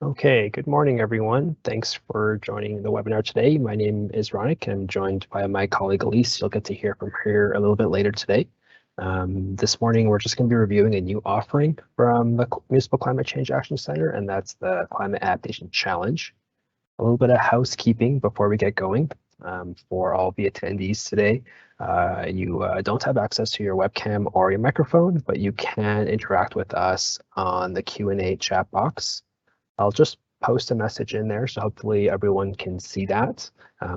Okay, good morning, everyone. Thanks for joining the webinar today. My name is Ronik, and I'm joined by my colleague Elise. You'll get to hear from her a little bit later today. This morning, we're just going to be reviewing a new offering from the Municipal Climate Change Action Center, and that's the Climate Adaptation Challenge. A little bit of housekeeping before we get going. For all the attendees today, you don't have access to your webcam or your microphone, but you can interact with us on the Q&A chat box. I'll just post a message in there, so hopefully everyone can see that.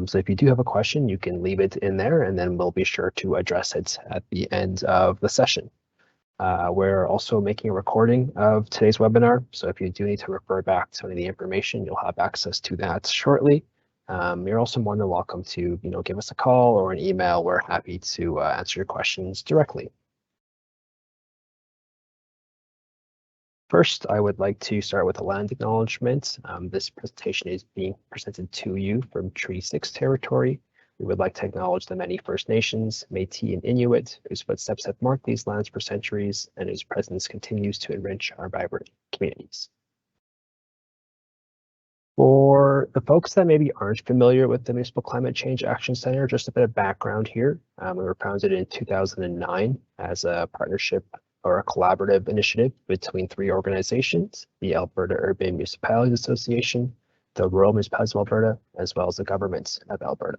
So if you do have a question, you can leave it in there, and then we'll be sure to address it at the end of the session. We're also making a recording of today's webinar, so if you do need to refer back to any of the information, you'll have access to that shortly. You're also more than welcome to give us a call or an email. We're happy to answer your questions directly. First, I would like to start with a land acknowledgement. This presentation is being presented to you from Treaty 6 territory. We would like to acknowledge the many First Nations, Métis and Inuit, whose footsteps have marked these lands for centuries and whose presence continues to enrich our vibrant communities. For the folks that maybe aren't familiar with the Municipal Climate Change Action Center, just a bit of background here. We were founded in 2009 as a partnership or a collaborative initiative between three organizations: the Alberta Urban Municipalities Association, the Rural Municipalities of Alberta, as well as the Government of Alberta.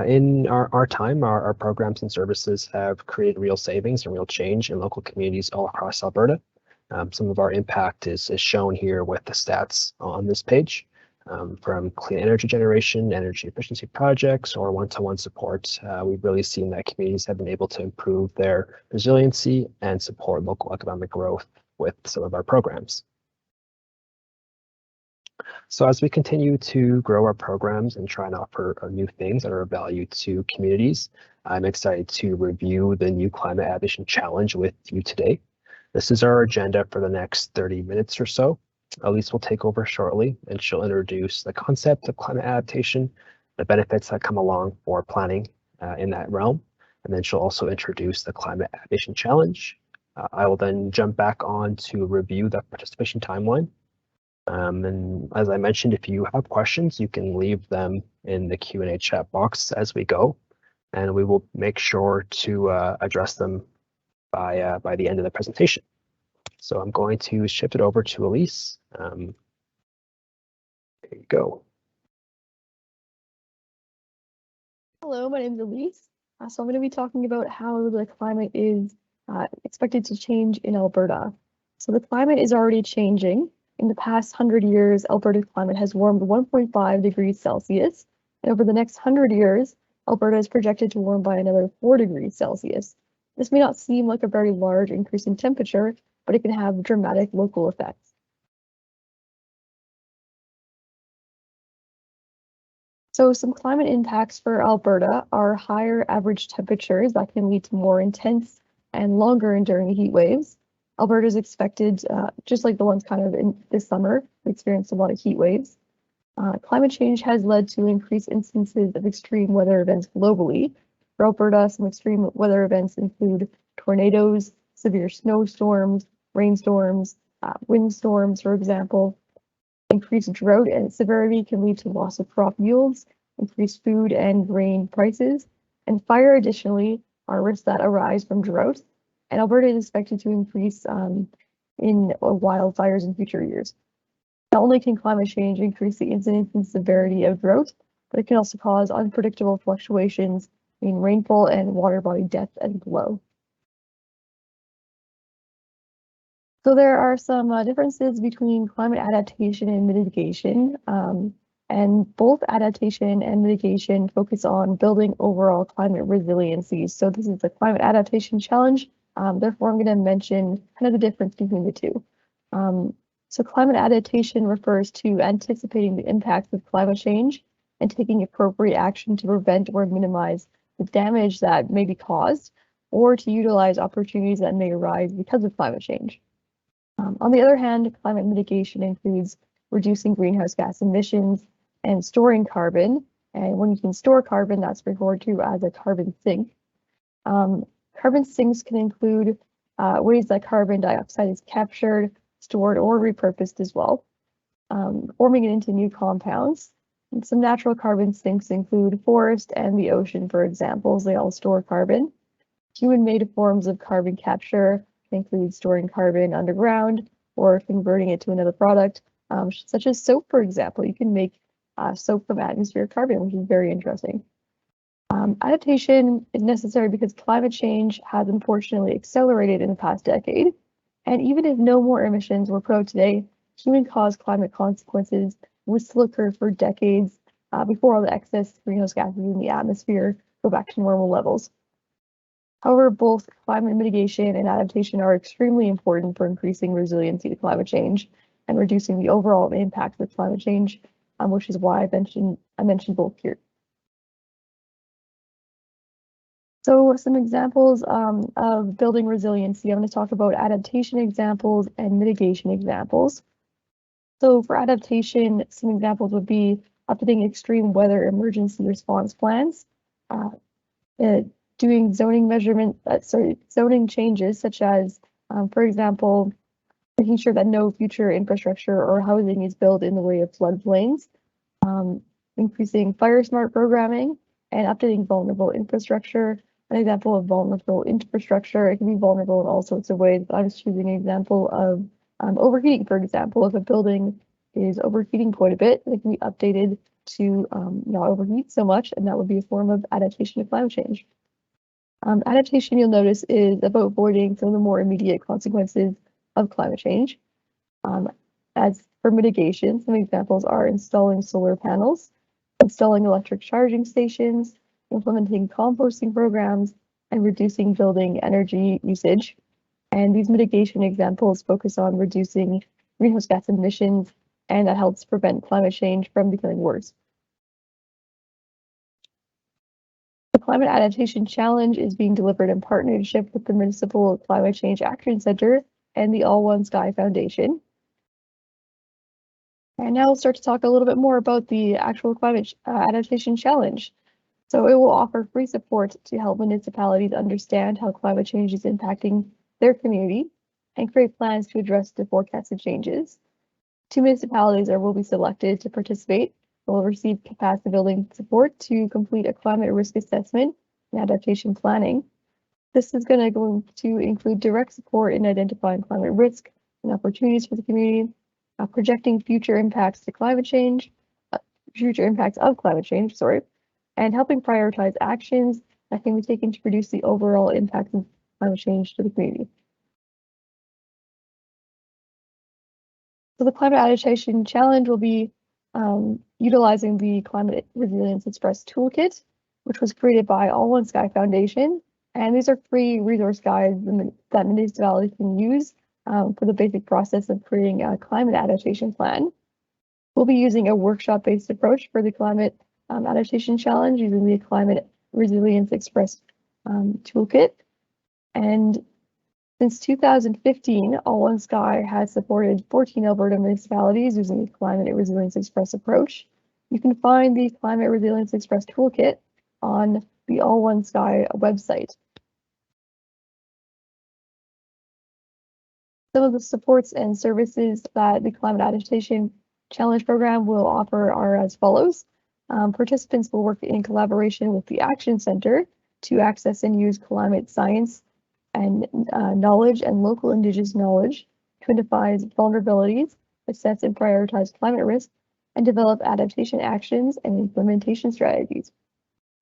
In our time, our programs and services have created real savings and real change in local communities all across Alberta. Some of our impact is shown here with the stats on this page. From clean energy generation, energy efficiency projects, or one-to-one support, we've really seen that communities have been able to improve their resiliency and support local economic growth with some of our programs. So as we continue to grow our programs and try and offer new things that are of value to communities, I'm excited to review the new Climate Adaptation Challenge with you today. This is our agenda for the next 30 minutes or so. Elise will take over shortly, and she'll introduce the concept of climate adaptation, the benefits that come along for planning in that realm, and then she'll also introduce the Climate Adaptation Challenge. I will then jump back on to review the participation timeline. And as I mentioned, if you have questions, you can leave them in the Q&A chat box as we go, and we will make sure to address them by the end of the presentation. So I'm going to shift it over to Elise. There you go. Hello, my name is Elise. So I'm going to be talking about how the climate is expected to change in Alberta. So the climate is already changing. In the past 100 years, Alberta's climate has warmed 1.5 degrees Celsius. And over the next 100 years, Alberta is projected to warm by another 4 degrees Celsius. This may not seem like a very large increase in temperature, but it can have dramatic local effects. So some climate impacts for Alberta are higher average temperatures that can lead to more intense and longer enduring heat waves. Alberta is expected, just like the ones kind of in this summer, we experienced a lot of heat waves. Climate change has led to increased instances of extreme weather events globally. For Alberta, some extreme weather events include tornadoes, severe snowstorms, rainstorms, windstorms, for example. Increased drought and severity can lead to loss of crop yields, increased food and grain prices, and fire additionally are risks that arise from drought. And Alberta is expected to increase in wildfires in future years. Not only can climate change increase the incidence and severity of drought, but it can also cause unpredictable fluctuations in rainfall and water body depth and flow. So there are some differences between climate adaptation and mitigation, and both adaptation and mitigation focus on building overall climate resiliency. So this is the Climate Adaptation Challenge. Therefore, I'm going to mention kind of the difference between the two. So climate adaptation refers to anticipating the impacts of climate change and taking appropriate action to prevent or minimize the damage that may be caused, or to utilize opportunities that may arise because of climate change. On the other hand, climate mitigation includes reducing greenhouse gas emissions and storing carbon. And when you can store carbon, that's referred to as a carbon sink. Carbon sinks can include ways that carbon dioxide is captured, stored, or repurposed as well, forming it into new compounds. And some natural carbon sinks include forest and the ocean, for examples. They all store carbon. Human-made forms of carbon capture include storing carbon underground or converting it to another product, such as soap, for example. You can make soap from atmospheric carbon, which is very interesting. Adaptation is necessary because climate change has unfortunately accelerated in the past decade. And even if no more emissions were put out today, human-caused climate consequences would still occur for decades before all the excess greenhouse gases in the atmosphere go back to normal levels. However, both climate mitigation and adaptation are extremely important for increasing resiliency to climate change and reducing the overall impact of climate change, which is why I mentioned both here. So some examples of building resiliency, I'm going to talk about adaptation examples and mitigation examples. So for adaptation, some examples would be updating extreme weather emergency response plans, doing zoning changes, such as, for example, making sure that no future infrastructure or housing is built in the way of floodplains, increasing fire smart programming, and updating vulnerable infrastructure. An example of vulnerable infrastructure, it can be vulnerable in all sorts of ways, but I'm just choosing an example of overheating, for example. If a building is overheating quite a bit, it can be updated to not overheat so much, and that would be a form of adaptation to climate change. Adaptation, you'll notice, is about avoiding some of the more immediate consequences of climate change. As for mitigation, some examples are installing solar panels, installing electric charging stations, implementing composting programs, and reducing building energy usage. And these mitigation examples focus on reducing greenhouse gas emissions, and that helps prevent climate change from becoming worse. The Climate Adaptation Challenge is being delivered in partnership with the Municipal Climate Change Action Center and the All One Sky Foundation. And now we'll start to talk a little bit more about the actual Climate Adaptation Challenge. So it will offer free support to help municipalities understand how climate change is impacting their community and create plans to address the forecasted changes. 2 municipalities will be selected to participate. Will receive capacity building support to complete a climate risk assessment and adaptation planning. This is going to include direct support in identifying climate risk and opportunities for the community, projecting future impacts of climate change, and helping prioritize actions that can be taken to reduce the overall impact of climate change to the community. So the Climate Adaptation Challenge will be utilizing the Climate Resilience Express Toolkit, which was created by All One Sky Foundation. And these are free resource guides that municipalities can use for the basic process of creating a climate adaptation plan. We'll be using a workshop-based approach for the Climate Adaptation Challenge using the Climate Resilience Express Toolkit. And since 2015, All One Sky has supported 14 Alberta municipalities using the Climate Resilience Express approach. You can find the Climate Resilience Express Toolkit on the All One Sky website. Some of the supports and services that the Climate Adaptation Challenge program will offer are as follows. Participants will work in collaboration with the Action Center to access and use climate science and knowledge and local Indigenous knowledge to identify vulnerabilities, assess and prioritize climate risk, and develop adaptation actions and implementation strategies.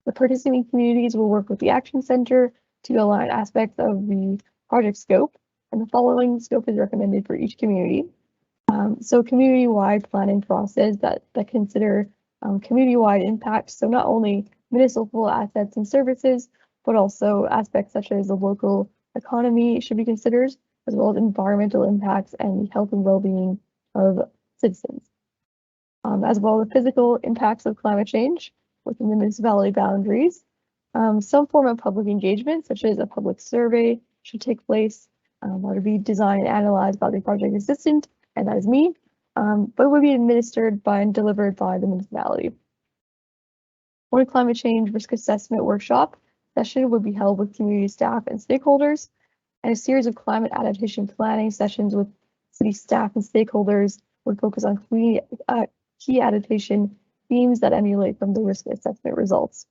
The participating communities will work with the Action Center to align aspects of the project scope, and the following scope is recommended for each community. So community-wide planning process that consider community-wide impacts, so not only municipal assets and services, but also aspects such as the local economy should be considered, as well as environmental impacts and the health and well-being of citizens, as well as the physical impacts of climate change within the municipality boundaries. Some form of public engagement, such as a public survey, should take place, or to be designed and analyzed by the project assistant, and that is me, but would be administered by and delivered by the municipality. One climate change risk assessment workshop session would be held with community staff and stakeholders, and a series of climate adaptation planning sessions with City staff and stakeholders would focus on key adaptation themes that emulate from the risk assessment results.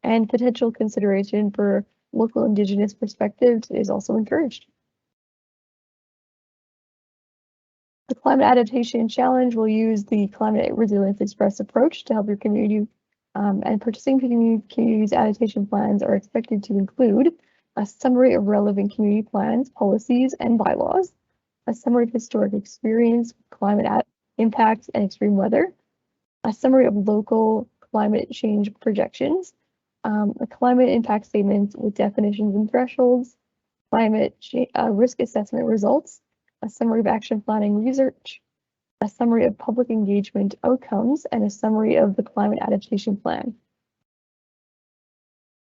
And potential consideration for local Indigenous perspectives is also encouraged. The Climate Adaptation Challenge will use the Climate Resilience Express approach to help your community, and participating communities' adaptation plans are expected to include a summary of relevant community plans, policies, and bylaws, a summary of historic experience, climate impacts, and extreme weather, a summary of local climate change projections, a climate impact statement with definitions and thresholds, risk assessment results, a summary of action planning research, a summary of public engagement outcomes, and a summary of the climate adaptation plan.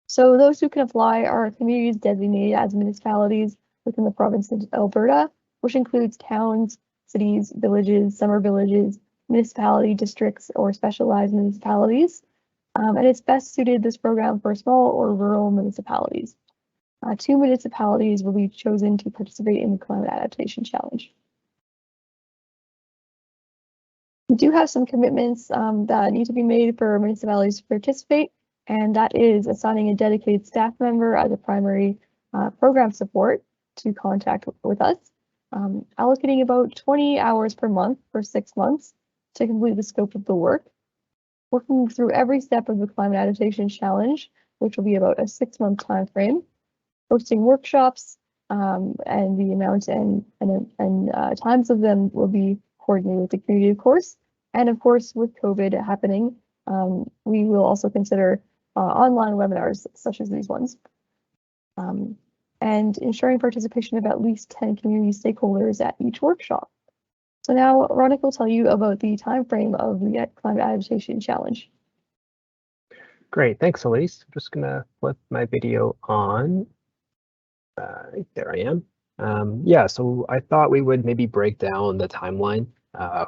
So those who can apply are communities designated as municipalities within the province of Alberta, which includes towns, cities, villages, summer villages, municipality districts, or specialized municipalities. And it's best suited, this program, for small or rural municipalities. 2 municipalities will be chosen to participate in the Climate Adaptation Challenge. We do have some commitments that need to be made for municipalities to participate, and that is assigning a dedicated staff member as a primary program support to contact with us, allocating about 20 hours per month for 6 months to complete the scope of the work, working through every step of the Climate Adaptation Challenge, which will be about a 6-month time frame, hosting workshops, and the amount and times of them will be coordinated with the community, of course. And of course, with COVID happening, we will also consider online webinars such as these ones. And ensuring participation of at least 10 community stakeholders at each workshop. So now Ronak will tell you about the time frame of the Climate Adaptation Challenge. Great, thanks, Elise. I'm just gonna flip my video on. There I am. Yeah, so I thought we would maybe break down the timeline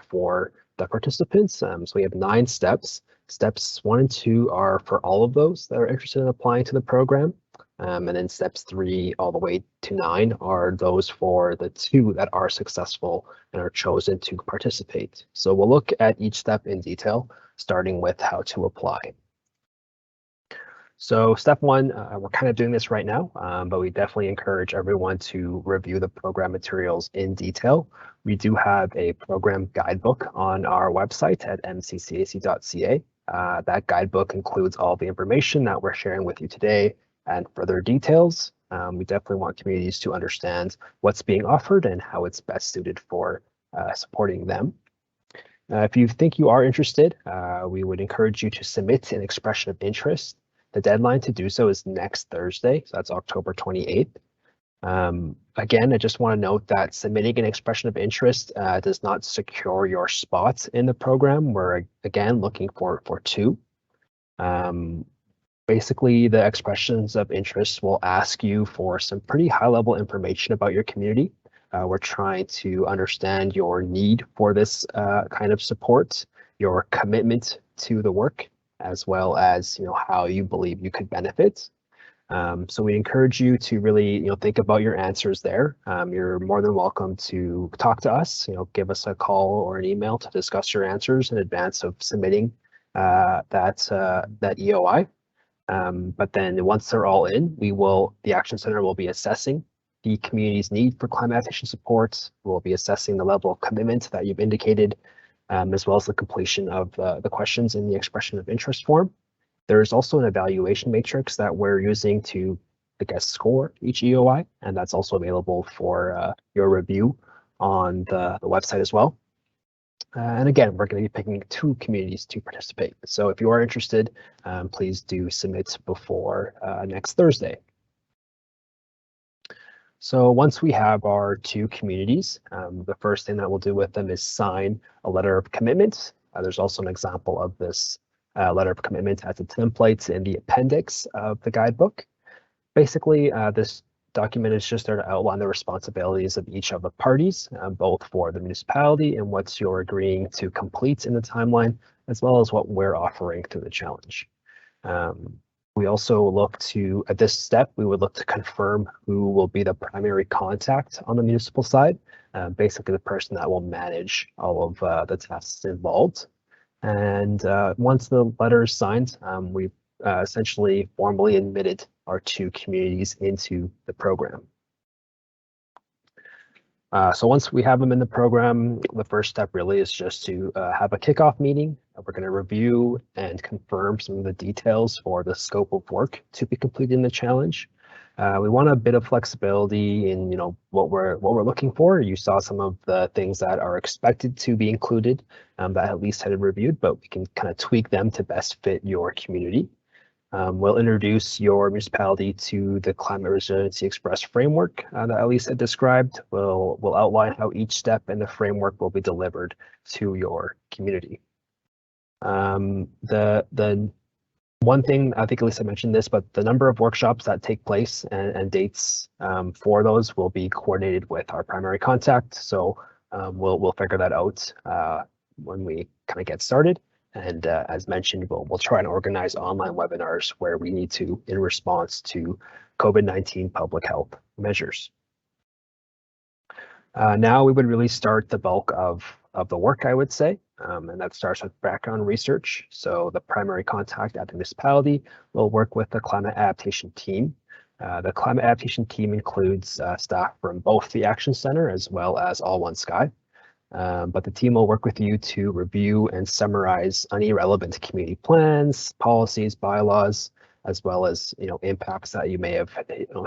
for the participants. So we have 9 steps. Steps 1 and 2 are for all of those that are interested in applying to the program. And then steps 3 all the way to 9 are those for the 2 that are successful and are chosen to participate. So we'll look at each step in detail, starting with how to apply. So step 1, we're kind of doing this right now, but we definitely encourage everyone to review the program materials in detail. We do have a program guidebook on our website at mccac.ca. That guidebook includes all the information that we're sharing with you today and further details. We definitely want communities to understand what's being offered and how it's best suited for supporting them. If you think you are interested, we would encourage you to submit an expression of interest. The deadline to do so is next Thursday, so that's October 28th. Again, I just want to note that submitting an expression of interest does not secure your spot in the program. We're, again, looking for 2. Basically, the expressions of interest will ask you for some pretty high-level information about your community. We're trying to understand your need for this kind of support, your commitment to the work, as well as how you believe you could benefit. So we encourage you to really think about your answers there. You're more than welcome to talk to us, give us a call or an email to discuss your answers in advance of submitting that EOI. But then once they're all in, the Action Center will be assessing the community's need for climate adaptation support. We'll be assessing the level of commitment that you've indicated, as well as the completion of the questions in the expression of interest form. There's also an evaluation matrix that we're using to, score each EOI, and that's also available for your review on the website as well. And again, we're going to be picking 2 communities to participate. So if you are interested, please do submit before next Thursday. So once we have our 2 communities, the first thing that we'll do with them is sign a letter of commitment. There's also an example of this letter of commitment as a template in the appendix of the guidebook. Basically, this document is just there to outline the responsibilities of each of the parties, both for the municipality and what you're agreeing to complete in the timeline, as well as what we're offering through the challenge. We also look to, at this step, we would look to confirm who will be the primary contact on the municipal side, basically the person that will manage all of the tasks involved. And once the letter is signed, we essentially formally admitted our two communities into the program. So once we have them in the program, the first step really is just to have a kickoff meeting. We're going to review and confirm some of the details for the scope of work to be completed in the challenge. We want a bit of flexibility in, what we're looking for. You saw some of the things that are expected to be included that at least had reviewed, but we can kind of tweak them to best fit your community. We'll introduce your municipality to the Climate Resiliency Express framework that Elise had described. We'll outline how each step in the framework will be delivered to your community. The one thing, I think Elisa mentioned this, but the number of workshops that take place and dates for those will be coordinated with our primary contact. So we'll figure that out when we kind of get started. And as mentioned, we'll try and organize online webinars where we need to in response to COVID-19 public health measures. Now we would really start the bulk of the work, I would say, and that starts with background research. So the primary contact at the municipality will work with the climate adaptation team. The climate adaptation team includes staff from both the Action Center as well as All One Sky. But the team will work with you to review and summarize any relevant community plans, policies, bylaws, as well as impacts that you may have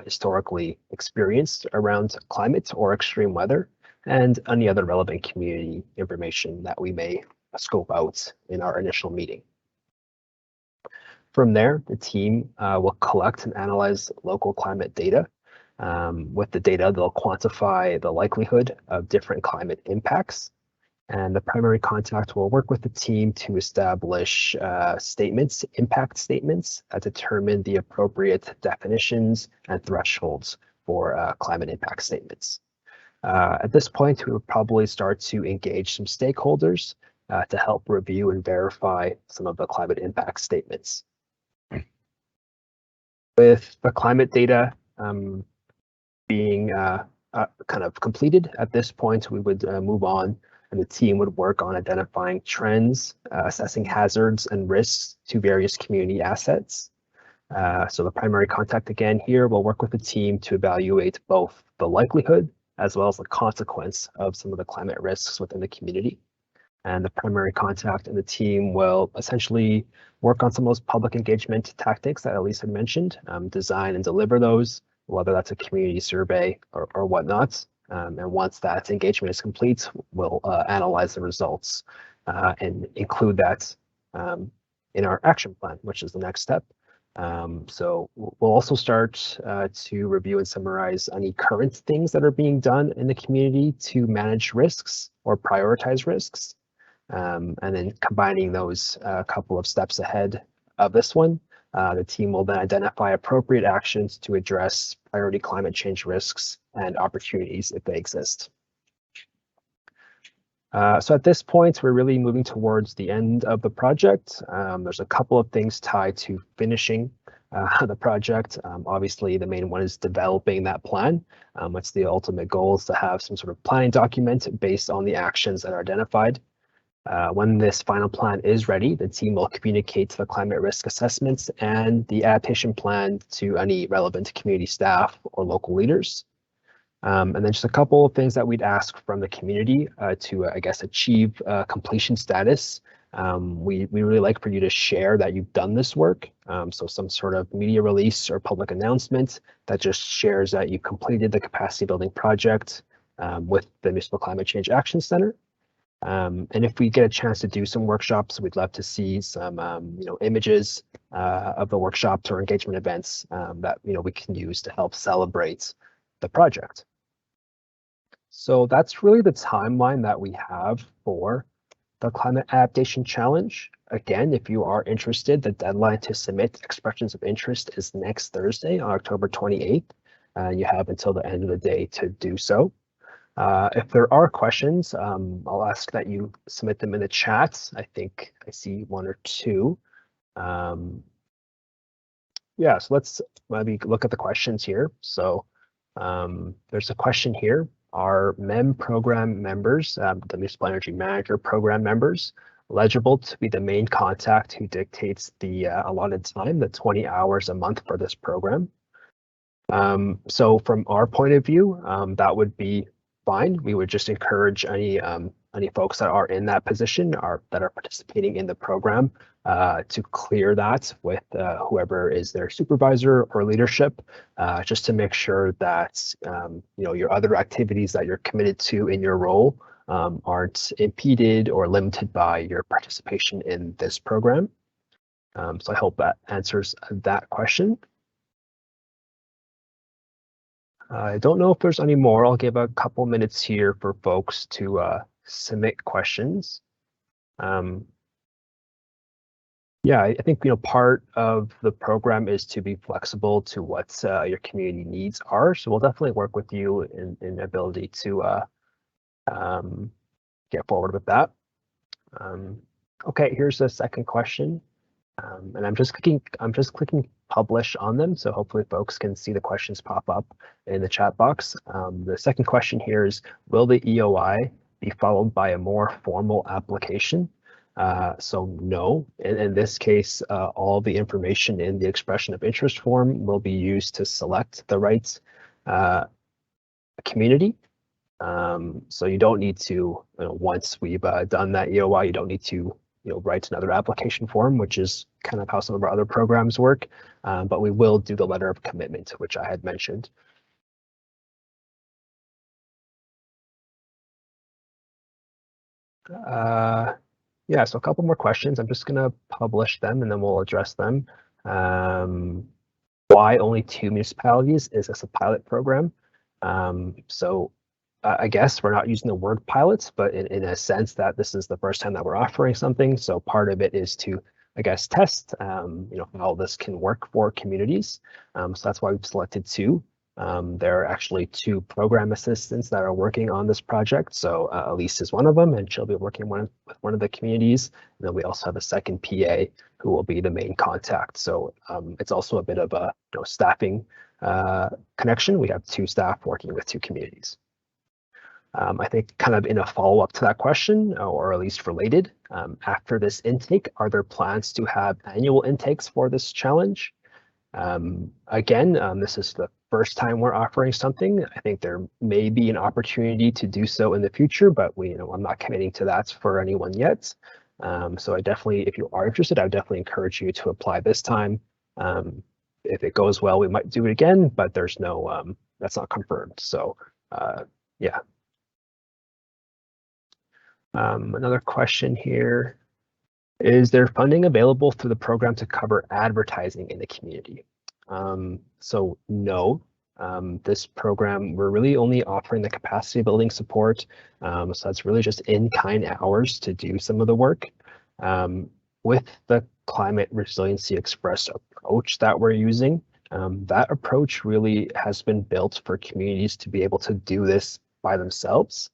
historically experienced around climate or extreme weather, and any other relevant community information that we may scope out in our initial meeting. From there, the team will collect and analyze local climate data. With the data, they'll quantify the likelihood of different climate impacts. And the primary contact will work with the team to establish impact statements that determine the appropriate definitions and thresholds for climate impact statements. At this point, we would probably start to engage some stakeholders to help review and verify some of the climate impact statements. With the climate data being kind of completed, at this point, we would move on and the team would work on identifying trends, assessing hazards and risks to various community assets. So the primary contact again here will work with the team to evaluate both the likelihood as well as the consequence of some of the climate risks within the community. And the primary contact and the team will essentially work on some of those public engagement tactics that Elise had mentioned, design and deliver those, whether that's a community survey or whatnot. And once that engagement is complete, we'll analyze the results and include that in our action plan, which is the next step. So we'll also start to review and summarize any current things that are being done in the community to manage risks or prioritize risks. And then combining those couple of steps ahead of this one, the team will then identify appropriate actions to address priority climate change risks and opportunities if they exist. So at this point, we're really moving towards the end of the project. There's a couple of things tied to finishing the project. Obviously, the main one is developing that plan. What's the ultimate goal is to have some sort of planning document based on the actions that are identified. When this final plan is ready, the team will communicate the climate risk assessments and the adaptation plan to any relevant community staff or local leaders. And then just a couple of things that we'd ask from the community to, I guess, achieve completion status. We really like for you to share that you've done this work. So some sort of media release or public announcement that just shares that you completed the capacity building project with the Municipal Climate Change Action Center. And if we get a chance to do some workshops, we'd love to see some images of the workshops or engagement events that we can use to help celebrate the project. So that's really the timeline that we have for the Climate Adaptation Challenge. Again, if you are interested, the deadline to submit expressions of interest is next Thursday on October 28th. You have until the end of the day to do so. If there are questions, I'll ask that you submit them in the chat. I think I see one or two. Yeah, so let's maybe look at the questions here. So there's a question here. Are MEM program members, the Municipal Energy Manager program members, eligible to be the main contact who dictates the allotted time, the 20 hours a month for this program? So from our point of view, that would be fine. We would just encourage any folks that are in that position that are participating in the program to clear that with whoever is their supervisor or leadership, just to make sure that your other activities that you're committed to in your role aren't impeded or limited by your participation in this program. So I hope that answers that question. I don't know if there's any more. I'll give a couple minutes here for folks to submit questions. Yeah, I think part of the program is to be flexible to what your community needs are. So we'll definitely work with you in ability to get forward with that. Okay, here's the second question. And I'm just clicking publish on them, so hopefully folks can see the questions pop up in the chat box. The second question here is, will the EOI be followed by a more formal application? So no, in this case, all the information in the expression of interest form will be used to select the right community. So you don't need to, once we've done that EOI, you don't need to write another application form, which is kind of how some of our other programs work. But we will do the letter of commitment, which I had mentioned. Yeah, so a couple more questions. I'm just going to publish them and then we'll address them. Why only 2 municipalities? Is this a pilot program? So I guess we're not using the word pilots, but in a sense that this is the first time that we're offering something. So part of it is to, I guess, test, how this can work for communities. So that's why we've selected 2. There are actually 2 program assistants that are working on this project. So Elise is one of them, and she'll be working with one of the communities. And then we also have a second PA who will be the main contact. So it's also a bit of a staffing connection. We have 2 staff working with 2 communities. I think kind of in a follow-up to that question, or at least related, after this intake, are there plans to have annual intakes for this challenge? Again, this is the first time we're offering something. I think there may be an opportunity to do so in the future, but I'm not committing to that for anyone yet. So I definitely, if you are interested, I would definitely encourage you to apply this time. If it goes well, we might do it again, but there's no, that's not confirmed. So yeah. Another question here. Is there funding available through the program to cover advertising in the community? So no, this program, we're really only offering the capacity building support. So that's really just in-kind hours to do some of the work. With the Climate Resiliency Express approach that we're using, that approach really has been built for communities to be able to do this by themselves.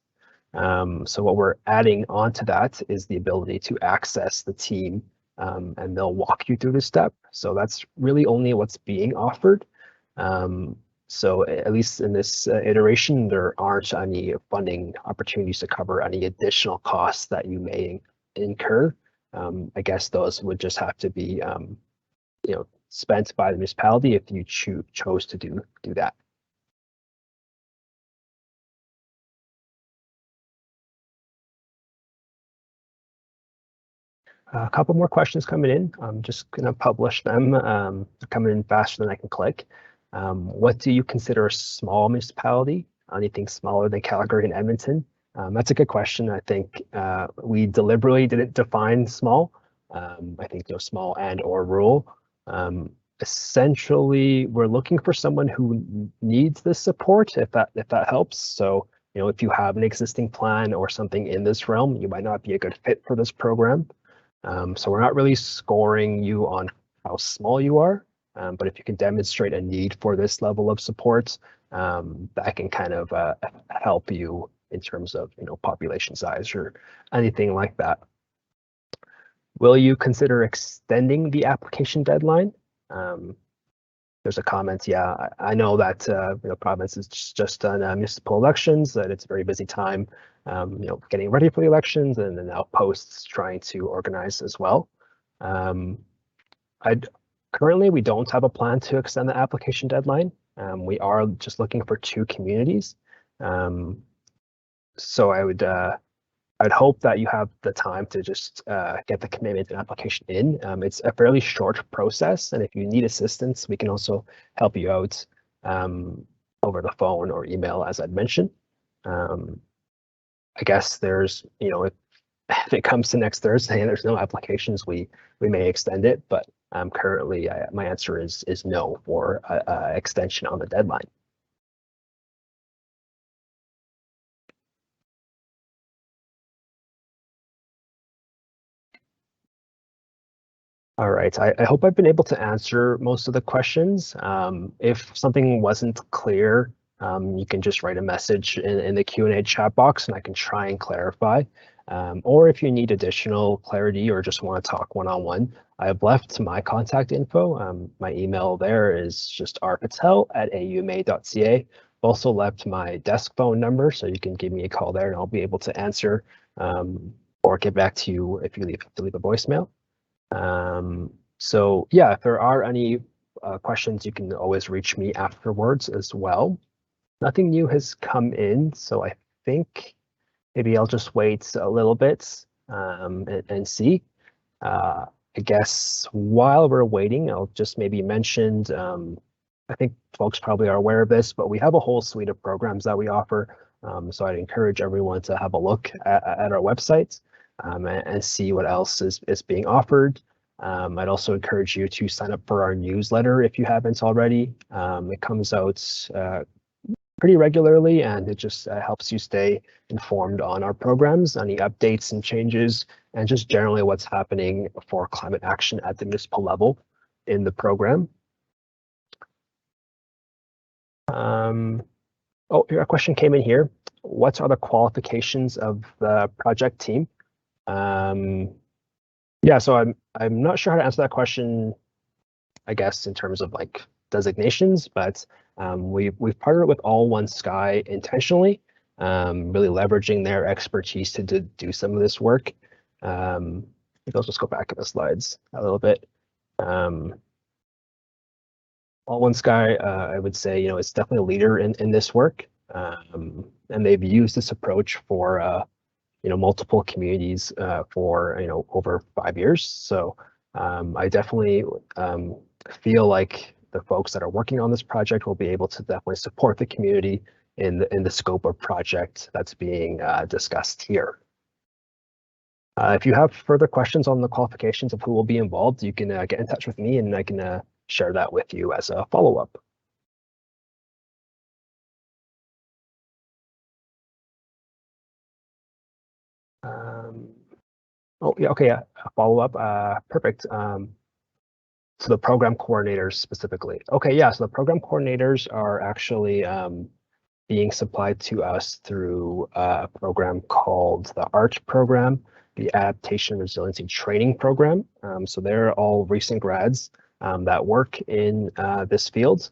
So what we're adding onto that is the ability to access the team, and they'll walk you through the step. So that's really only what's being offered. So at least in this iteration, there aren't any funding opportunities to cover any additional costs that you may incur. I guess those would just have to be spent by the municipality if you chose to do that. A couple more questions coming in. I'm just going to publish them. They're coming in faster than I can click. What do you consider a small municipality? Anything smaller than Calgary and Edmonton? That's a good question. I think we deliberately didn't define small. I think small and or rural. Essentially, we're looking for someone who needs this support, if that helps. So if you have an existing plan or something in this realm, you might not be a good fit for this program. So we're not really scoring you on how small you are, but if you can demonstrate a need for this level of support, that can kind of help you in terms of population size or anything like that. Will you consider extending the application deadline? there's a comment. Yeah, I know that province is just done municipal elections, that it's a very busy time, getting ready for the elections, and then now posts trying to organize as well. Currently, we don't have a plan to extend the application deadline. We are just looking for 2 communities. So I'd hope that you have the time to just get the commitment and application in. It's a fairly short process, and if you need assistance, we can also help you out over the phone or email, as I'd mentioned. I guess there's, if it comes to next Thursday and there's no applications, we may extend it, but currently my answer is no for extension on the deadline. All right, I hope I've been able to answer most of the questions. If something wasn't clear, you can just write a message in the Q&A chat box and I can try and clarify. Or if you need additional clarity or just want to talk one-on-one, I have left my contact info. My email there is just rpatel@auma.ca. I've also left my desk phone number, so you can give me a call there and I'll be able to answer or get back to you if you leave a voicemail. So yeah, if there are any questions, you can always reach me afterwards as well. Nothing new has come in, so I think maybe I'll just wait a little bit and see. I guess while we're waiting, I'll just maybe mention, I think folks probably are aware of this, but we have a whole suite of programs that we offer. So I'd encourage everyone to have a look at our website and see what else is being offered. I'd also encourage you to sign up for our newsletter if you haven't already. It comes out pretty regularly, and it just helps you stay informed on our programs, any updates and changes, and just generally what's happening for climate action at the municipal level in the program. Oh, a question came in here. What are the qualifications of the project team? Yeah, so I'm not sure how to answer that question, I guess, in terms of like designations, but we've partnered with All One Sky intentionally, really leveraging their expertise to do some of this work. Maybe I'll just go back in the slides a little bit. All One Sky, I would say, it's definitely a leader in this work, and they've used this approach for multiple communities for over 5 years. So I definitely feel like the folks that are working on this project will be able to definitely support the community in the scope of project that's being discussed here. If you have further questions on the qualifications of who will be involved, you can get in touch with me and I can share that with you as a follow-up. Oh, yeah, okay, yeah, follow-up, perfect. So the program coordinators specifically. Okay, yeah, so the program coordinators are actually being supplied to us through a program called the ART program, the Adaptation Resiliency Training Program. So they're all recent grads that work in this field.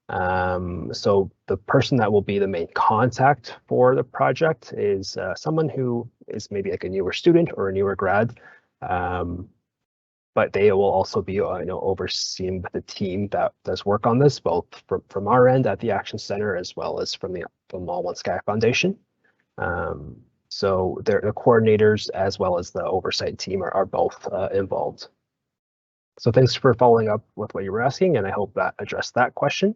So the person that will be the main contact for the project is someone who is maybe like a newer student or a newer grad. But they will also be overseen with the team that does work on this, both from our end at the Action Center as well as from All One Sky Foundation. So the coordinators as well as the oversight team are both involved. So thanks for following up with what you were asking, and I hope that addressed that question.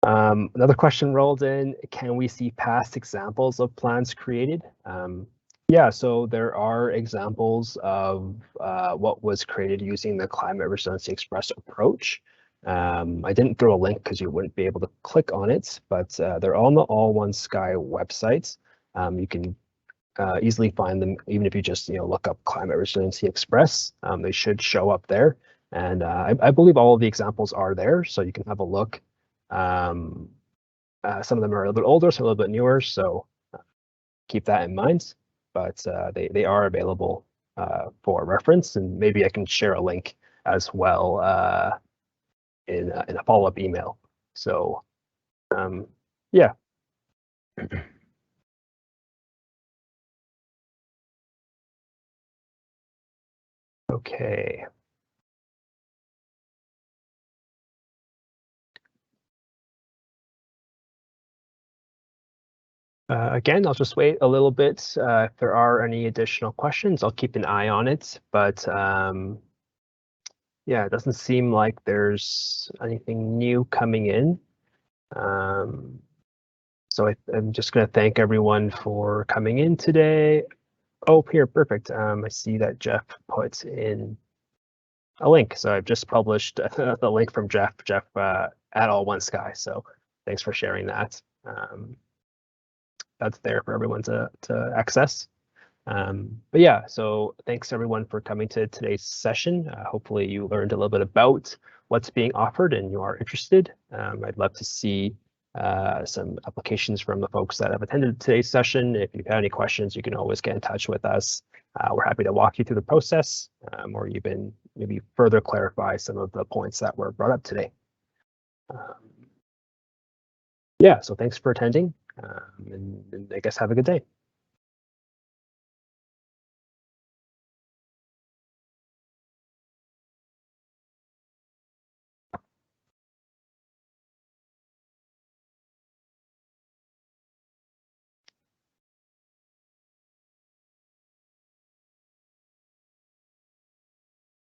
Another question rolled in, can we see past examples of plans created? Yeah, so there are examples of what was created using the Climate Resiliency Express approach. I didn't throw a link because you wouldn't be able to click on it, but they're on the All One Sky website. You can easily find them, even if you just look up Climate Resiliency Express. They should show up there, and I believe all of the examples are there, so you can have a look. Some of them are a little bit older, some a little bit newer, so keep that in mind. But they are available for reference, and maybe I can share a link as well in a follow-up email. So yeah. Okay. Again, I'll just wait a little bit. If there are any additional questions, I'll keep an eye on it. But yeah, it doesn't seem like there's anything new coming in. So I'm just going to thank everyone for coming in today. Oh, here, perfect. I see that Jeff put in a link. So I've just published the link from Jeff at All One Sky. So thanks for sharing that. That's there for everyone to access. But yeah, so thanks everyone for coming to today's session. Hopefully you learned a little bit about what's being offered and you are interested. I'd love to see some applications from the folks that have attended today's session. If you've had any questions, you can always get in touch with us. We're happy to walk you through the process or even maybe further clarify some of the points that were brought up today. Yeah, so thanks for attending and I guess have a good day.